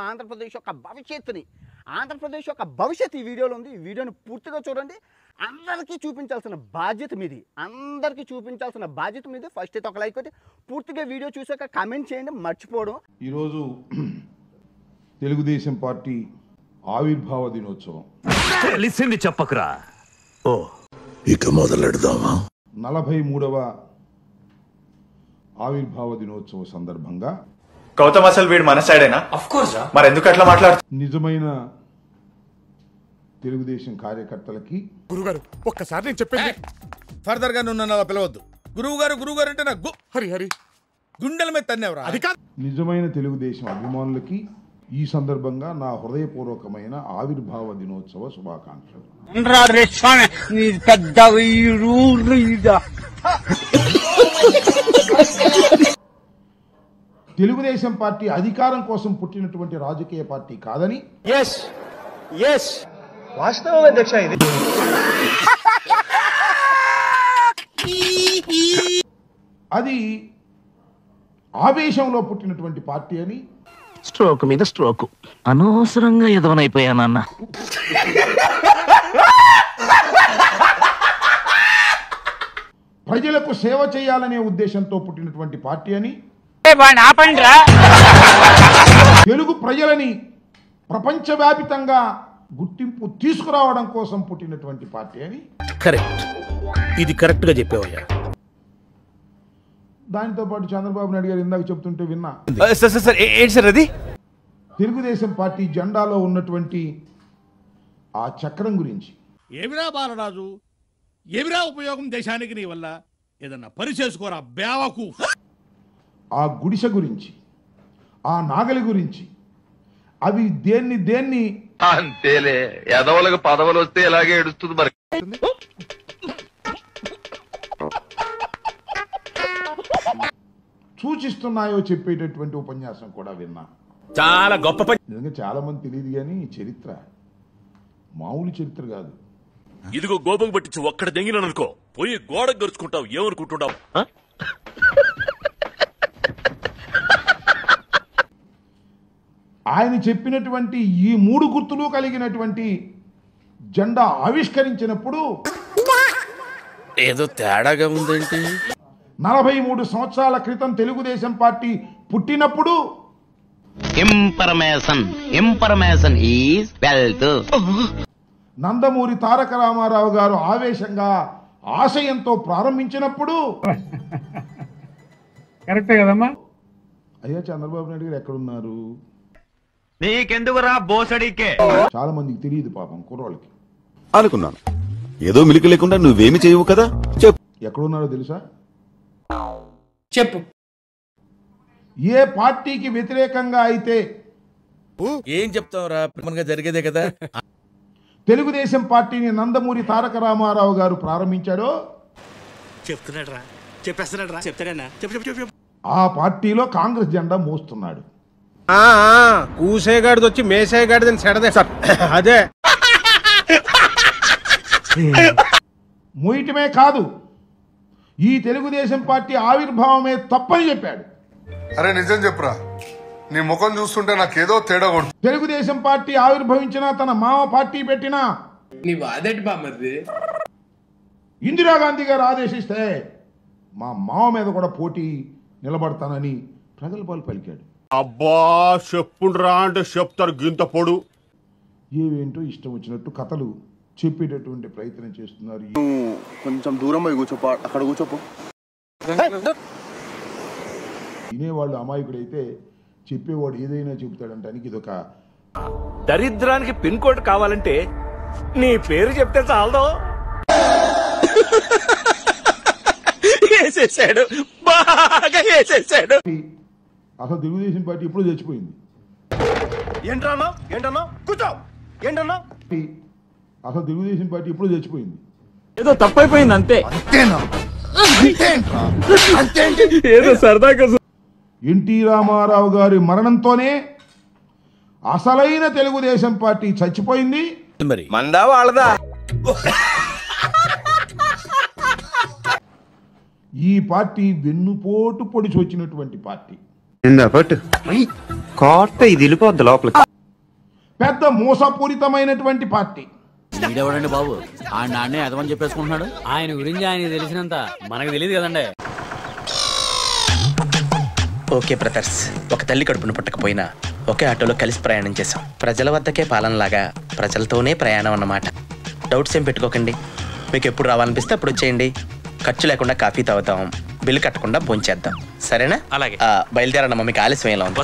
ఆంధ్రప్రదేశ్ యొక్క భవిష్యత్తుని ఆంధ్రప్రదేశ్ యొక్క భవిష్యత్తు ఈ వీడియోలో ఉంది. ఈ వీడియోని పూర్తిగా చూడండి. అందరికీ చూపించాల్సిన బాధ్యత మీది. ఫస్ట్ అయితే ఒక లైక్ కొట్టి పూర్తిగా వీడియో చూసాక కామెంట్ చేయండి, మర్చిపోవడం. ఈరోజు తెలుగుదేశం పార్టీ ఆవిర్భావ దినోత్సవం. తెలిసింది చెప్పకురా. ఓ ఇక మొదలెడదామా? 43వ ఆవిర్భావ దినోత్సవ సందర్భంగా గౌతమ్ అసలు వీడు మన సైడేనా? మరి ఎందుకు అట్లా మాట్లాడుతూ? నిజమైన తెలుగుదేశం కార్యకర్తలకి గురుగారు ఒక్కసారి నేను చెప్పేది ఫర్దర్ గా నువ్వు అలా పిలవద్దు. గురువు గారు అంటే నాకు హరి హరి గుండెల మీద తన్నేవరా. అది కాదు. నిజమైన తెలుగుదేశం అభిమానులకి ఈ సందర్భంగా నా హృదయపూర్వకమైన ఆవిర్భావ దినోత్సవ శుభాకాంక్షలు. తెలుగుదేశం పార్టీ అధికారం కోసం పుట్టినటువంటి రాజకీయ పార్టీ కాదని వాస్తవం అధ్యక్ష. ఇది అది ఆవేశంలో పుట్టినటువంటి పార్టీ అని. స్ట్రోక్ మీద స్ట్రోక్. అనవసరంగా ఎదవనైపోయానన్న. ప్రజలకు సేవ చేయాలనే ఉద్దేశంతో పుట్టినటువంటి పార్టీ అని. తెలుగు ప్రజలని ప్రపంచవ్యాపితంగా గుర్తింపు తీసుకురావడం కోసం పుట్టినటువంటి పార్టీ అని. కరెక్ట్. ఇది కరెక్ట్ గా చెప్పావయ్యా. దానితో పాటు చంద్రబాబు నాయుడు గారు ఇందాక చెప్తుంటే విన్నా. ఏంటి సార్ అది? తెలుగుదేశం పార్టీ జెండాలో ఉన్నటువంటి ఆ చక్రం గురించి. ఏమిరా బాలరాజు, ఏమిరా ఉపయోగం దేశానికి నీ వల్ల? ఏదన్నా పని చేసుకోరా బేవకు. ఆ గుడిసె గురించి, ఆ నాగలి గురించి, అవి దేన్ని అంతేలే. ఎదవలకు పదవులు వస్తే ఇలాగే ఏడుస్తుంది మరి. సూచిస్తున్నాయో చెప్పేటటువంటి ఉపన్యాసం కూడా విన్నా. చాలా గొప్ప పని. నిజంగా చాలా మంది తెలియదు కానీ చరిత్ర మామూలు చరిత్ర కాదు. ఇదిగో గోపం పట్టించి ఒక్కడ దెంగిననుకో, పోయి గోడ గరుచుకుంటావు. ఏమనుకుంటున్నావు? ఆయన చెప్పినటువంటి ఈ 3 గుర్తులు కలిగినటువంటి జెండా ఆవిష్కరించినప్పుడు ఏదో తేడాగా ఉందేంటి? 43 సంవత్సరాల క్రితం తెలుగుదేశం పార్టీ పుట్టినప్పుడు Information is wealth. Nandamuri Taraka Ramarao గారు ఆవేశంగా ఆశయంతో ప్రారంభించినప్పుడు కరెక్టే కదమ్మా. అయ్యా చంద్రబాబు నాయుడు గారు ఎక్కడున్నారు? నీకెందుకురా బోసడికే? చాలా మందికి తెలియదు పాపం కుర్రోళ్ళకి. అనుకున్నాను ఏదో మిలికి లేకుండా నువ్వేమి చేయవు కదా. చెప్పు. ఎక్కడున్నారో తెలుసా? చెప్పు. ఏ పార్టీకి వ్యతిరేకంగా అయితే ఏం చెప్తావురా? జరిగేదే కదా. తెలుగుదేశం పార్టీని నందమూరి తారక రామారావు గారు ప్రారంభించాడో ఆ పార్టీలో కాంగ్రెస్ జెండా మోస్తున్నాడు. కూసేగాడిది వచ్చి మేసేగాడిదని సెడదే సార్. అదే మోయటమే కాదు, ఈ తెలుగుదేశం పార్టీ ఆవిర్భావమే తప్పని చెప్పాడు. అరే నిజం చెప్పురా, నీ ముఖం చూస్తుంటే నాకేదో తేడా కొడుతుంది. తెలుగుదేశం పార్టీ ఆవిర్భవించినా, తన మామ పార్టీ పెట్టినా, ఇందిరాగాంధీ గారు ఆదేశిస్తే మా మామ మీద కూడా పోటీ నిలబడతానని ప్రజల పాలు పలికాడు. అబ్బా చెప్పుండ్రా అంటే చెప్తారు గింత పొడు. ఏవేంటో ఇష్టం వచ్చినట్టు కథలు చెప్పేటటువంటి ప్రయత్నం చేస్తున్నారు. కొంచెం దూరం పోయి కూర్చోపో, అక్కడ కూర్చోపో. వినేవాళ్ళు అమాయకుడైతే చెప్పేవాడు ఏదైనా చెబుతాడంటానికి ఇదొక దరిద్రానికి పిన్ కోడ్ కావాలంటే నీ పేరు చెప్తే చాలదో. వేసేసాడు, బాగా వేసేసాడు. అసలు తెలుగుదేశం పార్టీ ఎప్పుడూ చచ్చిపోయింది. ఏంటన్నా కూర్చో. ఏంటన్నా అసలు తెలుగుదేశం పార్టీ ఎప్పుడూ చచ్చిపోయింది. ఏదో తప్పైపోయింది అంతే. ఏదో సరదాగా. ఎన్టీ రామారావు గారి మరణంతోనే అసలైన తెలుగుదేశం పార్టీ చచ్చిపోయింది. మరి మందా వాళ్ళదా? ఈ పార్టీ వెన్నుపోటు పొడిచి వచ్చినటువంటి పార్టీ. కోట ఇది వెళ్ళిపోద్ది లోపలికి. పెద్ద మోసపూరితమైనటువంటి పార్టీ. వీడెవడండి బాబు? ఆయన నాన్నే అదమని చెప్పేసుకుంటున్నాడు. ఆయన గురించి ఆయన తెలిసినంత మనకు తెలియదు కదండి. ఓకే బ్రదర్స్, ఒక తల్లి కడుపును పుట్టకపోయినా ఒకే ఆటోలో కలిసి ప్రయాణం చేశాం. ప్రజల వద్దకే పాలనలాగా ప్రజలతోనే ప్రయాణం అన్నమాట. డౌట్స్ ఏం పెట్టుకోకండి. మీకు ఎప్పుడు రావాలనిపిస్తే అప్పుడు వచ్చేయండి. ఖర్చు లేకుండా కాఫీ తాగుతాం, బిల్లు కట్టకుండా భోంచేద్దాం. సరేనా? అలాగే. బయలుదేరన్నమ్మా, మీకు ఆలస్యం ఎలా ఉంది?